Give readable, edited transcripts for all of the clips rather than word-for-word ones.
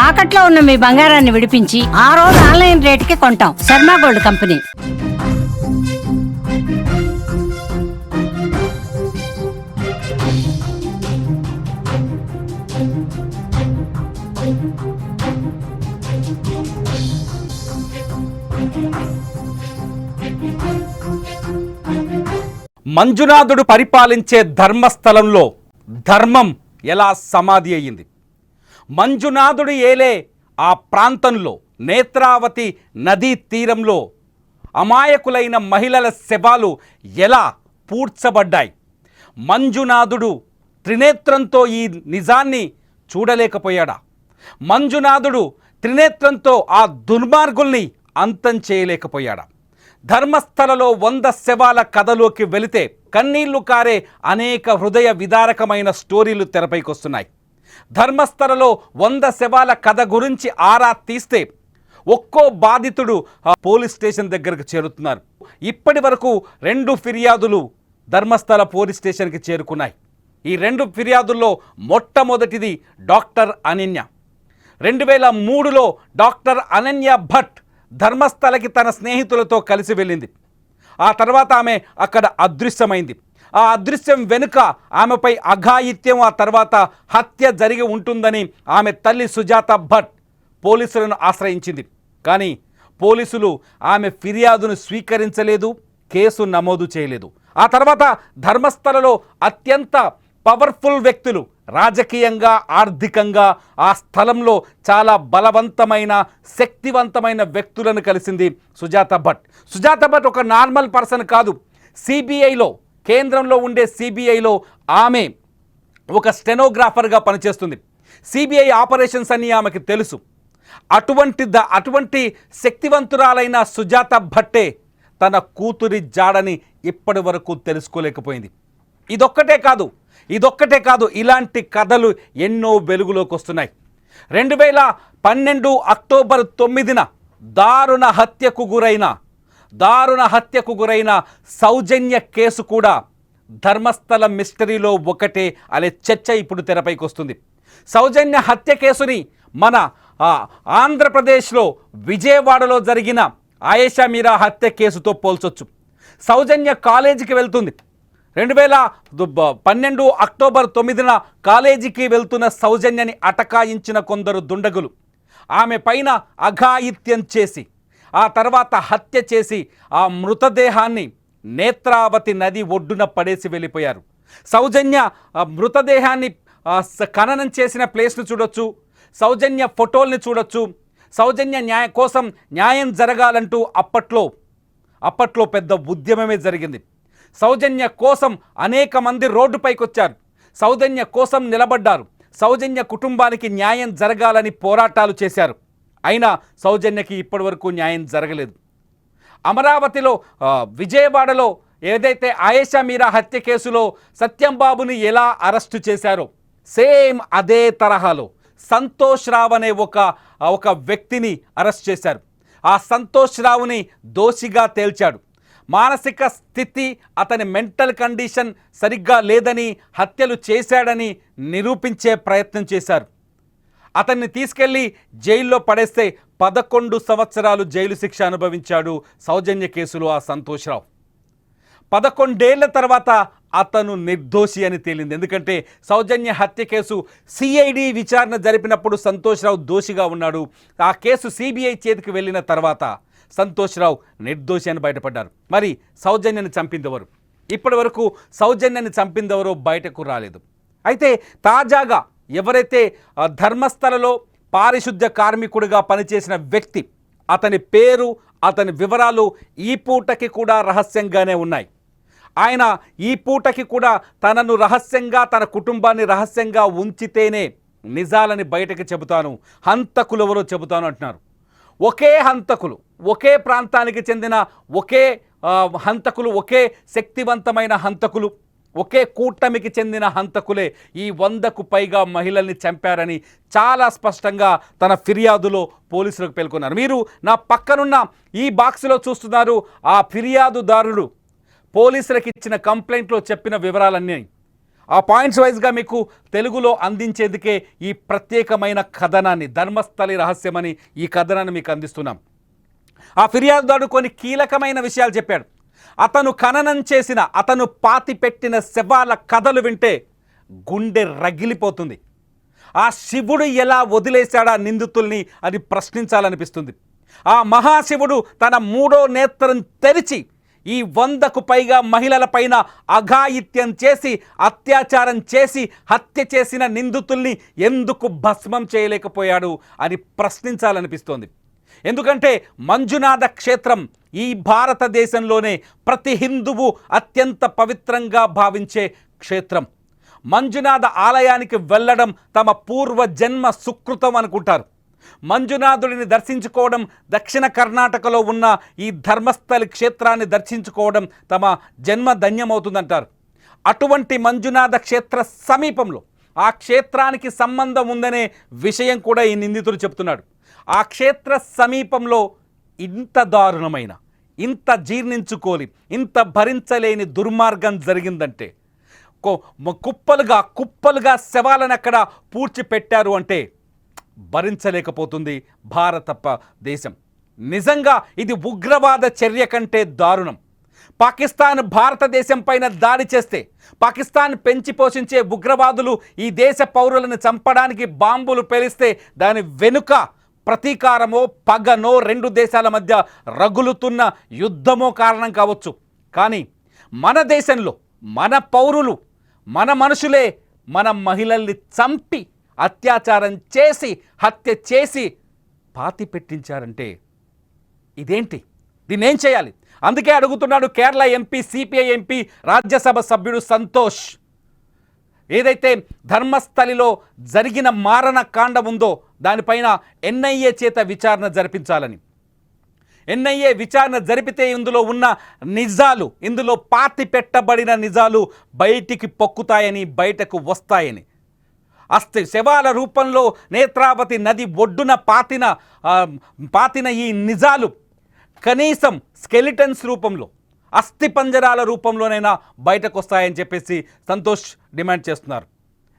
తాకట్లో ఉన్న మీ బంగారాన్ని విడిపించి ఆ రోజు ఆన్లైన్ రేటుకి కొంటాం. Sharma gold company. మంజునాథుడు పరిపాలించే ధర్మస్థలంలో ధర్మం ఎలా సమాధి అయ్యింది? మంజునాథుడు ఏలే ఆ ప్రాంతంలో నేత్రావతి నదీ తీరంలో అమాయకులైన మహిళల శవాలు ఎలా పూడ్చబడ్డాయి? మంజునాథుడు త్రినేత్రంతో ఈ నిజాన్ని చూడలేకపోయాడా? మంజునాథుడు త్రినేత్రంతో ఆ దుర్మార్గుల్ని అంతం చేయలేకపోయాడా? ధర్మస్థలలో 100 శవాల కథలోకి వెళితే కన్నీళ్లు కారే అనేక హృదయ విదారకమైన స్టోరీలు తెరపైకొస్తున్నాయి. ధర్మస్థలలో 100 శవాల కథ గురించి ఆరా తీస్తే ఒక్కో బాధితుడు పోలీస్ స్టేషన్ దగ్గరకు చేరుతున్నారు. ఇప్పటి వరకు 2 ఫిర్యాదులు ధర్మస్థల పోలీస్ స్టేషన్కి చేరుకున్నాయి. ఈ 2 ఫిర్యాదుల్లో మొట్టమొదటిది డాక్టర్ అనన్య. 2003లో డాక్టర్ అనన్య భట్ ధర్మస్థలకి తన స్నేహితులతో కలిసి వెళ్ళింది. ఆ తర్వాత ఆమె అక్కడ అదృశ్యమైంది. ఆ అదృశ్యం వెనుక ఆమెపై అఘాయిత్యం, ఆ తర్వాత హత్య జరిగి ఉంటుందని ఆమె తల్లి సుజాత భట్ పోలీసులను ఆశ్రయించింది. కానీ పోలీసులు ఆమె ఫిర్యాదును స్వీకరించలేదు, కేసు నమోదు చేయలేదు. ఆ తర్వాత ధర్మస్థలలో అత్యంత పవర్ఫుల్ వ్యక్తులు, రాజకీయంగా ఆర్థికంగా ఆ స్థలంలో చాలా బలవంతమైన శక్తివంతమైన వ్యక్తులను కలిసింది సుజాత భట్. సుజాత భట్ ఒక నార్మల్ పర్సన్ కాదు. సిబిఐలో, కేంద్రంలో ఉండే సిబిఐలో ఆమె ఒక స్టెనోగ్రాఫర్గా పనిచేస్తుంది. సిబిఐ ఆపరేషన్స్ అన్నీ ఆమెకు తెలుసు. అటువంటి శక్తివంతురాలైన సుజాత భట్టే తన కూతురి జాడని ఇప్పటి వరకు తెలుసుకోలేకపోయింది. ఇదొక్కటే కాదు, ఇలాంటి కథలు ఎన్నో వెలుగులోకి వస్తున్నాయి. 2012 అక్టోబర్ 9న దారుణ హత్యకు గురైన సౌజన్య కేసు కూడా ధర్మస్థల మిస్టరీలో ఒకటే అనే చర్చ ఇప్పుడు తెరపైకి వస్తుంది. సౌజన్య హత్య కేసుని మన ఆంధ్రప్రదేశ్లో విజయవాడలో జరిగిన ఆయేషా మీరా హత్య కేసుతో పోల్చొచ్చు. సౌజన్య కాలేజీకి వెళ్తుంది. 2012 అక్టోబర్ 9న కాలేజీకి వెళ్తున్న సౌజన్యని అటకాయించిన కొందరు దుండగులు ఆమె పైన అఘాయిత్యం చేసి ఆ తర్వాత హత్య చేసి ఆ మృతదేహాన్ని నేత్రావతి నది ఒడ్డున పడేసి వెళ్ళిపోయారు. సౌజన్య మృతదేహాన్ని ఖననం చేసిన ప్లేస్ను చూడొచ్చు, సౌజన్య ఫోటోల్ని చూడొచ్చు. సౌజన్య కోసం న్యాయం జరగాలంటూ అప్పట్లో పెద్ద ఉద్యమమే జరిగింది. సౌజన్య కోసం అనేక మంది రోడ్డుపైకి వచ్చారు. సౌజన్య కోసం నిలబడ్డారు. సౌజన్య కుటుంబానికి న్యాయం జరగాలని పోరాటాలు చేశారు. అయినా సౌజన్యకి ఇప్పటివరకు న్యాయం జరగలేదు. అమరావతిలో, విజయవాడలో ఏదైతే ఆయేషా మీరా హత్య కేసులో సత్యంబాబుని ఎలా అరెస్టు చేశారో సేమ్ అదే తరహాలో సంతోష్ రావు అనే ఒక వ్యక్తిని అరెస్ట్ చేశారు. ఆ సంతోష్ రావుని దోషిగా తేల్చాడు. మానసిక స్థితి, అతని మెంటల్ కండిషన్ సరిగ్గా లేదని, హత్యలు చేశాడని నిరూపించే ప్రయత్నం చేశారు. అతన్ని తీసుకెళ్లి జైల్లో పడేస్తే 11 సంవత్సరాలు జైలు శిక్ష అనుభవించాడు సౌజన్య కేసులో ఆ సంతోష్ రావు. 11 ఏళ్ల తర్వాత అతను నిర్దోషి అని తేలింది. ఎందుకంటే సౌజన్య హత్య కేసు సిఐడి విచారణ జరిపినప్పుడు సంతోష్ రావు దోషిగా ఉన్నాడు. ఆ కేసు సిబిఐ చేతికి వెళ్ళిన తర్వాత సంతోష్ రావు నిర్దోషి అని బయటపడ్డారు. మరి సౌజన్యని చంపిందెవరు? ఇప్పటి వరకు సౌజన్యని చంపిందెవరో బయటకు రాలేదు. అయితే తాజాగా ఎవరైతే ధర్మస్థలలో పారిశుద్ధ్య కార్మికుడిగా పనిచేసిన వ్యక్తి, అతని పేరు, అతని వివరాలు ఈ పూటకి కూడా రహస్యంగానే ఉన్నాయి. ఆయన ఈ పూటకి కూడా తనను రహస్యంగా, తన కుటుంబాన్ని రహస్యంగా ఉంచితేనే నిజాలని బయటకు చెబుతాను, హంతకులెవరో చెబుతాను అంటున్నారు. ఒకే హంతకులు, ఒకే ప్రాంతానికి చెందిన ఒకే హంతకులు, ఒకే శక్తివంతమైన హంతకులు, ఒకే కూటమికి చెందిన హంతకులే ఈ 100కు పైగా మహిళల్ని చంపారని చాలా స్పష్టంగా తన ఫిర్యాదులో పోలీసులకు పేర్కొన్నారు. మీరు నా పక్కనున్న ఈ బాక్స్లో చూస్తున్నారు ఆ ఫిర్యాదుదారుడు పోలీసులకు ఇచ్చిన కంప్లైంట్లో చెప్పిన వివరాలన్నీ. ఆ పాయింట్స్ వైజ్గా మీకు తెలుగులో అందించేందుకే ఈ ప్రత్యేకమైన కథనాన్ని, ధర్మస్థలి రహస్యమని ఈ కథనాన్ని మీకు అందిస్తున్నాం. ఆ ఫిర్యాదుదారుడు కొన్ని కీలకమైన విషయాలు చెప్పాడు. అతను ఖననం చేసిన, అతను పాతిపెట్టిన శవాల కథలు వింటే గుండె రగిలిపోతుంది. ఆ శివుడు ఎలా వదిలేశాడా నిందితుల్ని అని ప్రశ్నించాలనిపిస్తుంది. ఆ మహాశివుడు తన మూడో నేత్రం తెరిచి ఈ 100కు పైగా మహిళలపైన అఘాయిత్యం చేసి, అత్యాచారం చేసి, హత్య చేసిన నిందితుల్ని ఎందుకు భస్మం చేయలేకపోయాడు అని ప్రశ్నించాలనిపిస్తోంది. ఎందుకంటే మంజునాథ క్షేత్రం ఈ భారతదేశంలోనే ప్రతి హిందువు అత్యంత పవిత్రంగా భావించే క్షేత్రం. మంజునాథ ఆలయానికి వెళ్ళడం తమ పూర్వ జన్మ సుకృతం అనుకుంటారు. మంజునాథుడిని దర్శించుకోవడం, దక్షిణ కర్ణాటకలో ఉన్న ఈ ధర్మస్థలి క్షేత్రాన్ని దర్శించుకోవడం తమ జన్మ ధన్యమవుతుందంటారు. అటువంటి మంజునాథ క్షేత్ర సమీపంలో ఆ క్షేత్రానికి సంబంధం ఉందనే విషయం కూడా ఈ నిందితుడు చెప్తున్నాడు. ఆ క్షేత్ర సమీపంలో ఇంత దారుణమైన, ఇంత జీర్ణించుకోలి, ఇంత భరించలేని దుర్మార్గం జరిగిందంటే, కుప్పలుగా శవాలను అక్కడ పూడ్చిపెట్టారు అంటే భరించలేకపోతుంది భారత దేశం. నిజంగా ఇది ఉగ్రవాద చర్య కంటే దారుణం. పాకిస్తాన్ భారతదేశం పైన దాడి చేస్తే, పాకిస్తాన్ పెంచి పోషించే ఉగ్రవాదులు ఈ దేశ పౌరులను చంపడానికి బాంబులు పేలిస్తే దాని వెనుక ప్రతీకారమో, పగనో, 2 దేశాల మధ్య రగులుతున్న యుద్ధమో కారణం కావచ్చు. కానీ మన దేశంలో మన పౌరులు, మన మనుషులే మన మహిళల్ని చంపి, అత్యాచారం చేసి, హత్య చేసి పాతి పెట్టించారంటే ఇదేంటి? దీన్ని ఏం చేయాలి? అందుకే అడుగుతున్నాడు Kerala MP, CPI MP, Rajya Sabha సభ్యుడు సంతోష్. ఏదైతే ధర్మస్థలిలో జరిగిన మారణ కాండం ఉందో దానిపైన ఎన్ఐఏ చేత విచారణ జరిపించాలని. ఎన్ఐఏ విచారణ జరిపితే ఇందులో ఉన్న నిజాలు, ఇందులో పాతి పెట్టబడిన నిజాలు బయటికి పొక్కుతాయని, బయటకు వస్తాయని. శవాల రూపంలో నేత్రావతి నది ఒడ్డున పాతిన ఈ నిజాలు కనీసం స్కెలిటన్స్ రూపంలో, అస్థిపంజరాల రూపంలోనైనా బయటకు వస్తాయని చెప్పేసి సంతోష్ డిమాండ్ చేస్తున్నారు.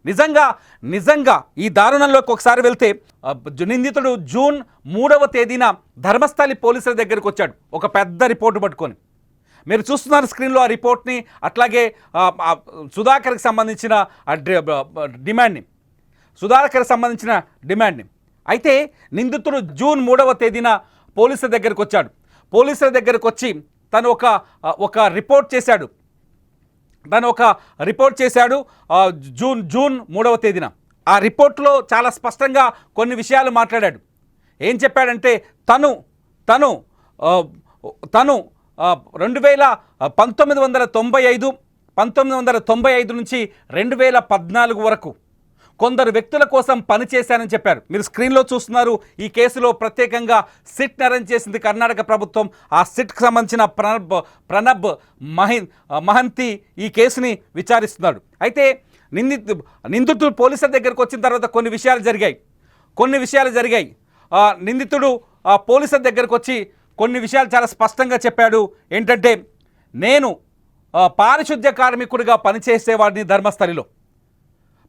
నిజంగా ఈ దారుణంలోకి ఒకసారి వెళ్తే, నిందితుడు జూన్ 3వ తేదీన ధర్మస్థలి పోలీసుల దగ్గరికి వచ్చాడు ఒక పెద్ద రిపోర్టు పట్టుకొని. మీరు చూస్తున్నారు స్క్రీన్లో ఆ రిపోర్ట్ని, అట్లాగే సుధాకర్కి సంబంధించిన డిమాండ్ని. అయితే నిందితుడు జూన్ 3వ తేదీన పోలీసుల దగ్గరికి వచ్చాడు. పోలీసుల దగ్గరికి వచ్చి తను ఒక రిపోర్ట్ చేశాడు. జూన్ 3వ తేదీన ఆ రిపోర్ట్లో చాలా స్పష్టంగా కొన్ని విషయాలు మాట్లాడాడు. ఏం చెప్పాడంటే, తను 1995 నుంచి 2014 వరకు కొందరు వ్యక్తుల కోసం పనిచేశానని చెప్పారు. మీరు స్క్రీన్లో చూస్తున్నారు. ఈ కేసులో ప్రత్యేకంగా సిట్ అరేంజ్ చేసింది కర్ణాటక ప్రభుత్వం. ఆ సిట్కి సంబంధించిన ప్రణబ్ మహంతి ఈ కేసుని విచారిస్తున్నాడు. అయితే నిందితుడు పోలీసుల దగ్గరకు వచ్చిన తర్వాత కొన్ని విషయాలు జరిగాయి. నిందితుడు పోలీసుల దగ్గరకు వచ్చి కొన్ని విషయాలు చాలా స్పష్టంగా చెప్పాడు. ఏంటంటే, నేను పారిశుద్ధ్య కార్మికుడిగా పనిచేసేవాడిని.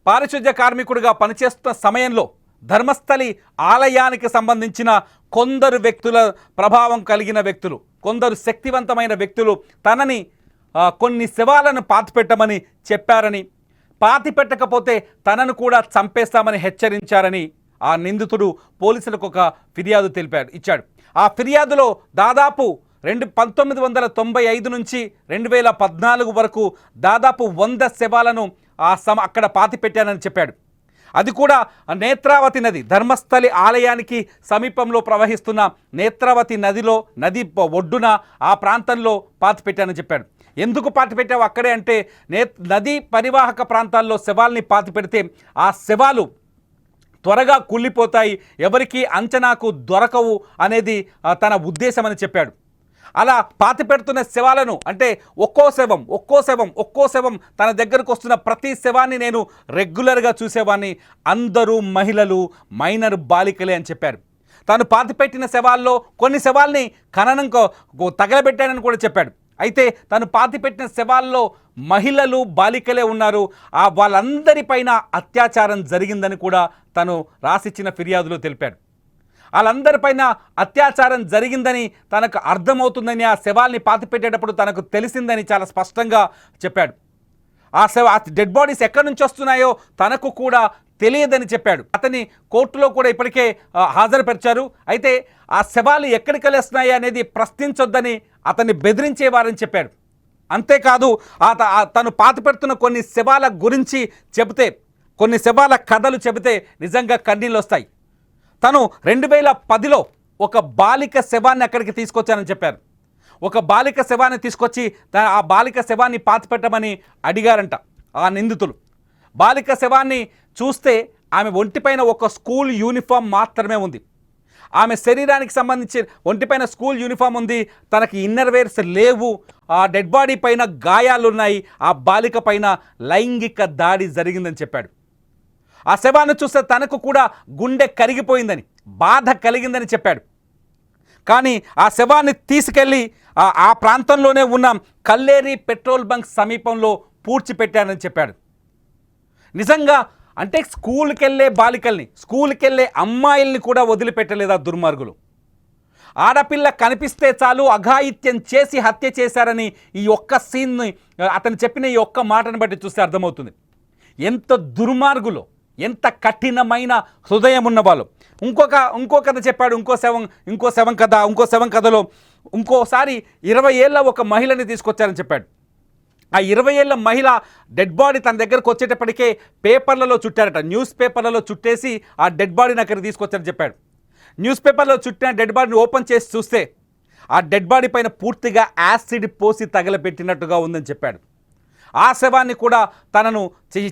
పారిశుద్ధ్య కార్మికుడిగా పనిచేస్తున్న సమయంలో ధర్మస్థలి ఆలయానికి సంబంధించిన కొందరు వ్యక్తుల ప్రభావం కలిగిన వ్యక్తులు, కొందరు శక్తివంతమైన వ్యక్తులు తనని కొన్ని శవాలను పాతిపెట్టమని చెప్పారని, పాతిపెట్టకపోతే తనను కూడా చంపేస్తామని హెచ్చరించారని ఆ నిందితుడు పోలీసులకు ఒక ఫిర్యాదు ఇచ్చాడు. ఆ ఫిర్యాదులో దాదాపు 1995 నుంచి 2014 వరకు దాదాపు 100 శవాలను అక్కడ పాతిపెట్టానని చెప్పాడు. అది కూడా నేత్రావతి నది, ధర్మస్థలి ఆలయానికి సమీపంలో ప్రవహిస్తున్న నేత్రావతి నది ఒడ్డున ఆ ప్రాంతంలో పాతిపెట్టానని చెప్పాడు. ఎందుకు పాతిపెట్టావు అక్కడే అంటే, నదీ పరివాహక ప్రాంతాల్లో శవాల్ని పాతిపెడితే ఆ శవాలు త్వరగా కుళ్ళిపోతాయి, ఎవరికి అంచనాకు దొరకవు అనేది తన ఉద్దేశం అని చెప్పాడు. అలా పాతి పెడుతున్న శవాలను, అంటే ఒక్కో శవం తన దగ్గరకు వస్తున్న ప్రతి శవాన్ని నేను రెగ్యులర్గా చూసేవాడిని. అందరూ మహిళలు, మైనర్ బాలికలే అని చెప్పారు. తాను పాతిపెట్టిన శవాల్లో కొన్ని శవాల్ని ఖననం తగలబెట్టానని కూడా చెప్పాడు. అయితే తను పాతిపెట్టిన శవాల్లో మహిళలు బాలికలే ఉన్నారు. వాళ్ళందరిపైన అత్యాచారం జరిగిందని కూడా తను రాసిచ్చిన ఫిర్యాదులో తెలిపాడు. వాళ్ళందరిపైన అత్యాచారం జరిగిందని తనకు అర్థమవుతుందని, ఆ శవాల్ని పాతిపెట్టేటప్పుడు తనకు తెలిసిందని చాలా స్పష్టంగా చెప్పాడు. ఆ డెడ్ బాడీస్ ఎక్కడి నుంచి వస్తున్నాయో తనకు కూడా తెలియదని చెప్పాడు. అతని కోర్టులో కూడా ఇప్పటికే హాజరుపరిచారు. అయితే ఆ శవాలు ఎక్కడికి వెళ్ళేస్తున్నాయి అనేది ప్రశ్నించొద్దని అతన్ని బెదిరించేవారని చెప్పాడు. అంతేకాదు తను పాతిపెడుతున్న కొన్ని శవాల గురించి చెబితే, కొన్ని శవాల కథలు చెబితే నిజంగా కన్నీళ్ళు వస్తాయి. తను 2010లో ఒక బాలిక శవాన్ని అక్కడికి తీసుకొచ్చానని చెప్పారు. ఒక బాలిక శవాన్ని తీసుకొచ్చి ఆ బాలిక శవాన్ని పాతిపెట్టమని అడిగారంట ఆ నిందితులు. బాలిక శవాన్ని చూస్తే ఆమె ఒంటిపైన ఒక స్కూల్ యూనిఫామ్ మాత్రమే ఉంది. ఆమె శరీరానికి సంబంధించి ఒంటిపైన స్కూల్ యూనిఫామ్ ఉంది, తనకి ఇన్నర్ వేర్స్ లేవు. ఆ డెడ్ బాడీ పైన గాయాలున్నాయి. ఆ బాలిక పైన లైంగిక దాడి జరిగిందని చెప్పాడు. ఆ శవాన్ని చూస్తే తనకు కూడా గుండె కరిగిపోయిందని, బాధ కలిగిందని చెప్పాడు. కానీ ఆ శవాన్ని తీసుకెళ్ళి ఆ ప్రాంతంలోనే ఉన్న కల్లేరి పెట్రోల్ బంక్ సమీపంలో పూడ్చిపెట్టానని చెప్పాడు. నిజంగా అంటే స్కూల్కి వెళ్ళే బాలికల్ని, స్కూల్కి వెళ్ళే అమ్మాయిల్ని కూడా వదిలిపెట్టలేదు ఆ దుర్మార్గులు. ఆడపిల్ల కనిపిస్తే చాలు అఘాయిత్యం చేసి హత్య చేశారని ఈ ఒక్క సీన్ని, అతను చెప్పిన ఈ ఒక్క మాటను బట్టి చూస్తే అర్థమవుతుంది ఎంత దుర్మార్గులో, ఎంత కఠినమైన హృదయం ఉన్న వాళ్ళు. ఇంకో కథ చెప్పాడు. ఇంకో శవం కథలో ఇంకోసారి 20 ఏళ్ళ ఒక మహిళని తీసుకొచ్చారని చెప్పాడు. ఆ 20 ఏళ్ళ మహిళ డెడ్ బాడీ తన దగ్గరకు వచ్చేటప్పటికే పేపర్లలో చుట్టారట. న్యూస్ పేపర్లలో చుట్టేసి ఆ డెడ్ బాడీని అక్కడికి తీసుకొచ్చారని చెప్పాడు. న్యూస్ పేపర్లో చుట్టిన డెడ్ బాడీని ఓపెన్ చేసి చూస్తే ఆ డెడ్ బాడీ పైన పూర్తిగా యాసిడ్ పోసి తగలబెట్టినట్టుగా ఉందని చెప్పాడు. ఆ శవాన్ని కూడా తనను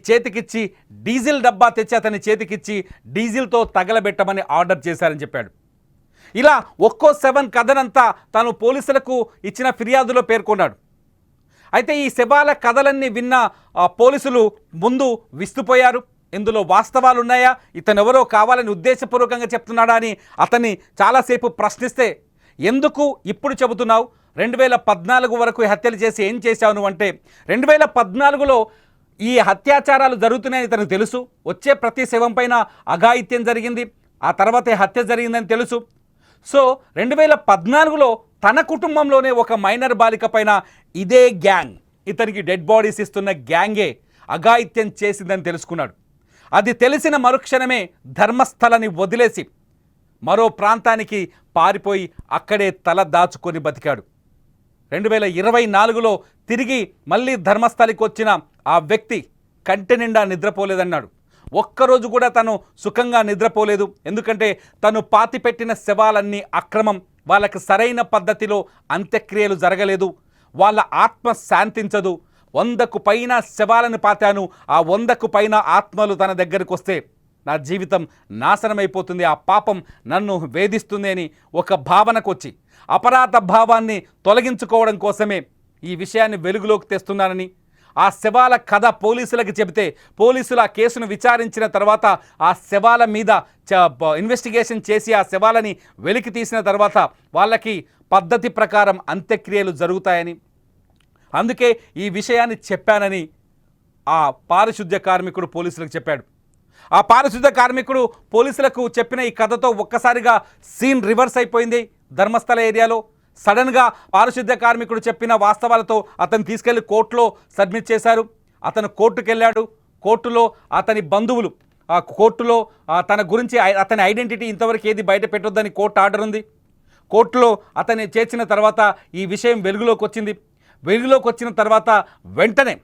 చేతికిచ్చి డీజిల్ డబ్బా తెచ్చి అతని చేతికిచ్చి డీజిల్తో తగలబెట్టమని ఆర్డర్ చేశారని చెప్పాడు. ఇలా ఒక్కో శవం కథనంతా తాను పోలీసులకు ఇచ్చిన ఫిర్యాదులో పేర్కొన్నాడు. అయితే ఈ శవాల కథలన్నీ విన్న పోలీసులు ముందు విస్తుపోయారు. ఇందులో వాస్తవాలు ఉన్నాయా, ఇతను ఎవరో కావాలని ఉద్దేశపూర్వకంగా చెప్తున్నాడా అని అతన్ని చాలాసేపు ప్రశ్నిస్తే, ఎందుకు ఇప్పుడు చెబుతున్నావు, 2014 వరకు హత్యలు చేసి ఏం చేశావు నువ్వు అంటే, 2014లో ఈ అత్యాచారాలు జరుగుతున్నాయని ఇతనికి తెలుసు. వచ్చే ప్రతి శవం పైన అఘాయిత్యం జరిగింది, ఆ తర్వాతే హత్య జరిగిందని తెలుసు. సో 2014లో తన కుటుంబంలోనే ఒక మైనర్ బాలిక పైన ఇదే గ్యాంగ్, ఇతనికి డెడ్ బాడీస్ ఇస్తున్న గ్యాంగే అఘాయిత్యం చేసిందని తెలుసుకున్నాడు. అది తెలిసిన మరుక్షణమే ధర్మస్థలని వదిలేసి మరో ప్రాంతానికి పారిపోయి అక్కడే తల దాచుకొని బతికాడు. 2024లో తిరిగి మళ్ళీ ధర్మస్థలికి వచ్చిన ఆ వ్యక్తి కంటి నిండా నిద్రపోలేదన్నాడు. ఒక్కరోజు కూడా తను సుఖంగా నిద్రపోలేదు. ఎందుకంటే తను పాతిపెట్టిన శవాలన్నీ అక్రమం, వాళ్ళకి సరైన పద్ధతిలో అంత్యక్రియలు జరగలేదు, వాళ్ళ ఆత్మ శాంతించదు. 100కు పైన శవాలను పాతాను, ఆ 100కు పైన ఆత్మలు తన దగ్గరకు వస్తే నా జీవితం నాశనమైపోతుంది, ఆ పాపం నన్ను వేధిస్తుంది అని ఒక భావనకు వచ్చి అపరాధ భావాన్ని తొలగించుకోవడం కోసమే ఈ విషయాన్ని వెలుగులోకి తెస్తున్నానని, ఆ శవాల కథ పోలీసులకు చెబితే పోలీసులు ఆ కేసును విచారించిన తర్వాత ఆ శవాల మీద ఇన్వెస్టిగేషన్ చేసి ఆ శవాలని వెలికి తీసిన తర్వాత వాళ్ళకి పద్ధతి ప్రకారం అంత్యక్రియలు జరుగుతాయని, అందుకే ఈ విషయాన్ని చెప్పానని ఆ పారిశుద్ధ్య కార్మికుడు పోలీసులకు చెప్పాడు. ఆ పారిశుద్ధ్య కార్మికుడు పోలీసులకు చెప్పిన ఈ కథతో ఒక్కసారిగా సీన్ రివర్స్ అయిపోయింది. ధర్మస్థల ఏరియాలో సడన్గా పారిశుద్ధ్య కార్మికుడు చెప్పిన వాస్తవాలతో అతను తీసుకెళ్లి కోర్టులో సబ్మిట్ చేశారు. అతను కోర్టుకు వెళ్ళాడు. కోర్టులో అతని బంధువులు కోర్టులో తన గురించి అతని ఐడెంటిటీ ఇంతవరకు ఏది బయట పెట్టొద్దని కోర్టు ఆర్డర్ ఉంది. కోర్టులో అతన్ని చేర్చిన తర్వాత ఈ విషయం వెలుగులోకి వచ్చింది. వెలుగులోకి వచ్చిన తర్వాత వెంటనే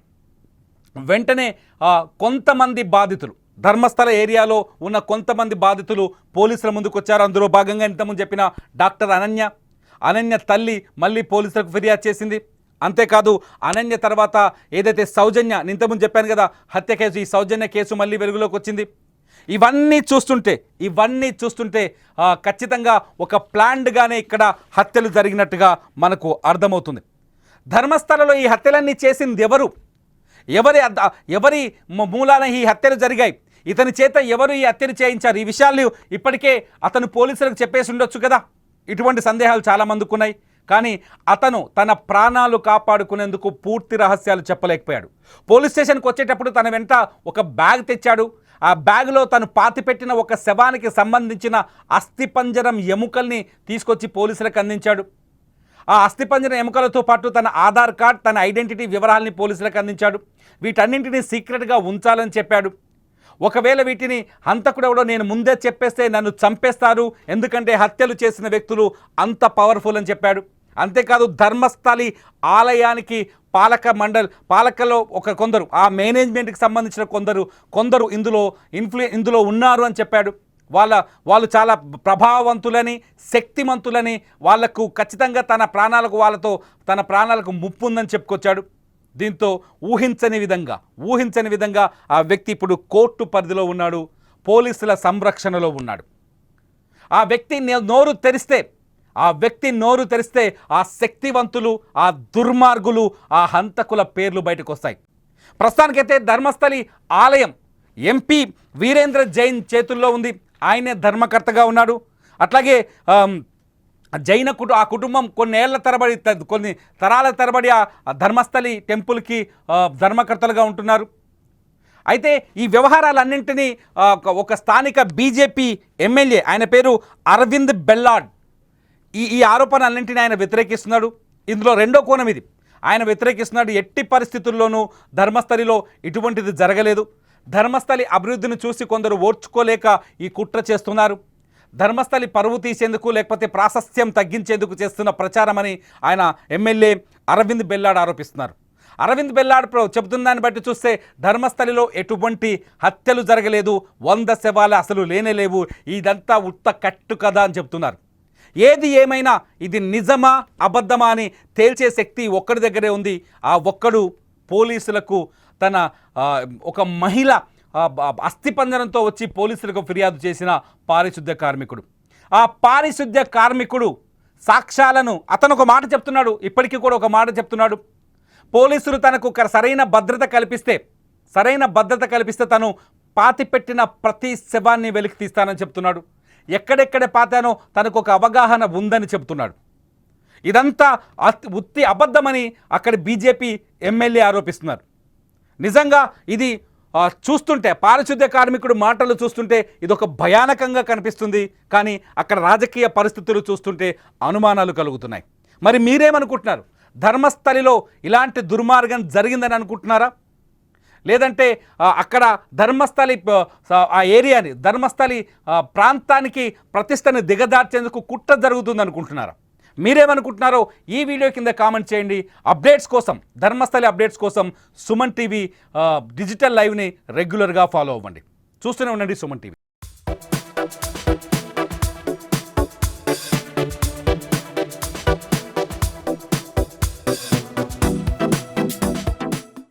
కొంతమంది బాధితులు, ధర్మస్థల ఏరియాలో ఉన్న కొంతమంది బాధితులు పోలీసుల ముందుకు వచ్చారు. అందులో భాగంగా ఇంతకుముందు చెప్పిన డాక్టర్ అనన్య తల్లి మళ్ళీ పోలీసులకు ఫిర్యాదు చేసింది. అంతేకాదు అనన్య తర్వాత ఏదైతే సౌజన్య, ఇంతకుముందు చెప్పాను కదా హత్య కేసు, ఈ సౌజన్య కేసు మళ్ళీ వెలుగులోకి వచ్చింది. ఇవన్నీ చూస్తుంటే ఖచ్చితంగా ఒక ప్లాన్డ్గానే ఇక్కడ హత్యలు జరిగినట్టుగా మనకు అర్థమవుతుంది. ధర్మస్థలలో ఈ హత్యలన్నీ చేసింది ఎవరి మూలాన ఈ హత్యలు జరిగాయి, ఇతని చేత ఎవరు ఈ హత్యలు చేయించారు, ఈ విషయాలు ఇప్పటికే అతను పోలీసులకు చెప్పేసి ఉండొచ్చు కదా. ఇటువంటి సందేహాలు చాలామందికి ఉన్నాయి. కానీ అతను తన ప్రాణాలు కాపాడుకునేందుకు పూర్తి రహస్యాలు చెప్పలేకపోయాడు. పోలీస్ స్టేషన్కి వచ్చేటప్పుడు తన వెంట ఒక బ్యాగ్ తెచ్చాడు. ఆ బ్యాగ్లో తను పాతిపెట్టిన ఒక శవానికి సంబంధించిన అస్థిపంజరం ఎముకల్ని తీసుకొచ్చి పోలీసులకు అందించాడు. ఆ అస్థిపంజరం ఎముకలతో పాటు తన ఆధార్ కార్డ్, తన ఐడెంటిటీ వివరాలని పోలీసులకు అందించాడు. వీటన్నింటినీ సీక్రెట్గా ఉంచాలని చెప్పాడు. ఒకవేళ వీటిని హంతకుడు ఎవడో నేను ముందే చెప్పేస్తే నన్ను చంపేస్తారు, ఎందుకంటే హత్యలు చేసిన వ్యక్తులు అంత పవర్ఫుల్ అని చెప్పాడు. అంతేకాదు ధర్మస్థలి ఆలయానికి పాలకలో కొందరు, ఆ మేనేజ్మెంట్కి సంబంధించిన కొందరు ఇందులో ఉన్నారు అని చెప్పాడు. వాళ్ళు చాలా ప్రభావవంతులని, శక్తిమంతులని, వాళ్లకు ఖచ్చితంగా తన ప్రాణాలకు ముప్పు ఉందని చెప్పుకొచ్చాడు. దీంతో ఊహించని విధంగా ఆ వ్యక్తి ఇప్పుడు కోర్టు పరిధిలో ఉన్నాడు, పోలీసుల సంరక్షణలో ఉన్నాడు. ఆ వ్యక్తి నోరు తెరిస్తే ఆ శక్తివంతులు, ఆ దుర్మార్గులు, ఆ హంతకుల పేర్లు బయటకు వస్తాయి. ప్రస్తుతానికైతే ధర్మస్థలి ఆలయం ఎంపీ వీరేంద్ర జైన్ చేతుల్లో ఉంది. ఆయనే ధర్మకర్తగా ఉన్నాడు. అట్లాగే ఆ కుటుంబం కొన్ని తరాల తరబడి ఆ ధర్మస్థలి టెంపుల్కి ధర్మకర్తలుగా ఉంటున్నారు. అయితే ఈ వ్యవహారాలన్నింటినీ ఒక స్థానిక బీజేపీ ఎమ్మెల్యే, ఆయన పేరు అరవింద్ బెల్లాడ్, ఈ ఆరోపణలన్నింటినీ ఆయన వ్యతిరేకిస్తున్నాడు. ఇందులో రెండో కోణం ఇది. ఆయన వ్యతిరేకిస్తున్నాడు. ఎట్టి పరిస్థితుల్లోనూ ధర్మస్థలిలో ఇటువంటిది జరగలేదు. ధర్మస్థలి అభివృద్ధిని చూసి కొందరు ఓర్చుకోలేక ఈ కుట్ర చేస్తున్నారు. ధర్మస్థలి పరువు తీసేందుకు, లేకపోతే ప్రాశస్త్యం తగ్గించేందుకు చేస్తున్న ప్రచారమని ఆయన ఎమ్మెల్యే అరవింద్ బెల్లాడ్ ఆరోపిస్తున్నారు. అరవింద్ బెల్లాడ్ చెబుతున్న దాన్ని బట్టి చూస్తే ధర్మస్థలిలో ఎటువంటి హత్యలు జరగలేదు, 100 శవాలు అసలు లేనేలేవు, ఇదంతా ఉత్త కట్టు కదా అని చెప్తున్నారు. ఏది ఏమైనా ఇది నిజమా అబద్ధమా అని తేల్చే శక్తి ఒక్కడి దగ్గరే ఉంది. ఆ ఒక్కడు పోలీసులకు ఒక మహిళ అస్థిపంజరంతో వచ్చి పోలీసులకు ఫిర్యాదు చేసిన పారిశుద్ధ్య కార్మికుడు. ఆ పారిశుద్ధ్య కార్మికుడు సాక్ష్యాలను అతను ఒక మాట చెప్తున్నాడు, ఇప్పటికీ కూడా ఒక మాట చెప్తున్నాడు. పోలీసులు తనకు సరైన భద్రత కల్పిస్తే తను పాతిపెట్టిన ప్రతి శవాన్ని వెలికి తీస్తానని చెప్తున్నాడు. ఎక్కడెక్కడ పాతానో తనకు ఒక అవగాహన ఉందని చెప్తున్నాడు. ఇదంతా ఉత్తి అబద్ధమని అక్కడి బీజేపీ ఎమ్మెల్యే ఆరోపిస్తున్నారు. నిజంగా ఇది చూస్తుంటే, పారిశుద్ధ్య కార్మికుడు మాటలు చూస్తుంటే ఇదొక భయానకంగా కనిపిస్తుంది. కానీ అక్కడ రాజకీయ పరిస్థితులు చూస్తుంటే అనుమానాలు కలుగుతున్నాయి. మరి మీరేమనుకుంటున్నారు? ధర్మస్థలిలో ఇలాంటి దుర్మార్గం జరిగిందని అనుకుంటున్నారా? లేదంటే అక్కడ ధర్మస్థలి ప్రాంతానికి ప్రతిష్టని దిగదార్చేందుకు కుట్ర జరుగుతుంది అనుకుంటున్నారా? మీరేమనుకుంటున్నారో ఈ వీడియో కింద కామెంట్ చేయండి. ధర్మస్థలి అప్డేట్స్ కోసం సుమన్ టీవీ డిజిటల్ లైవ్ని రెగ్యులర్గా ఫాలో అవ్వండి. చూస్తూనే ఉండండి సుమన్ టీవీ.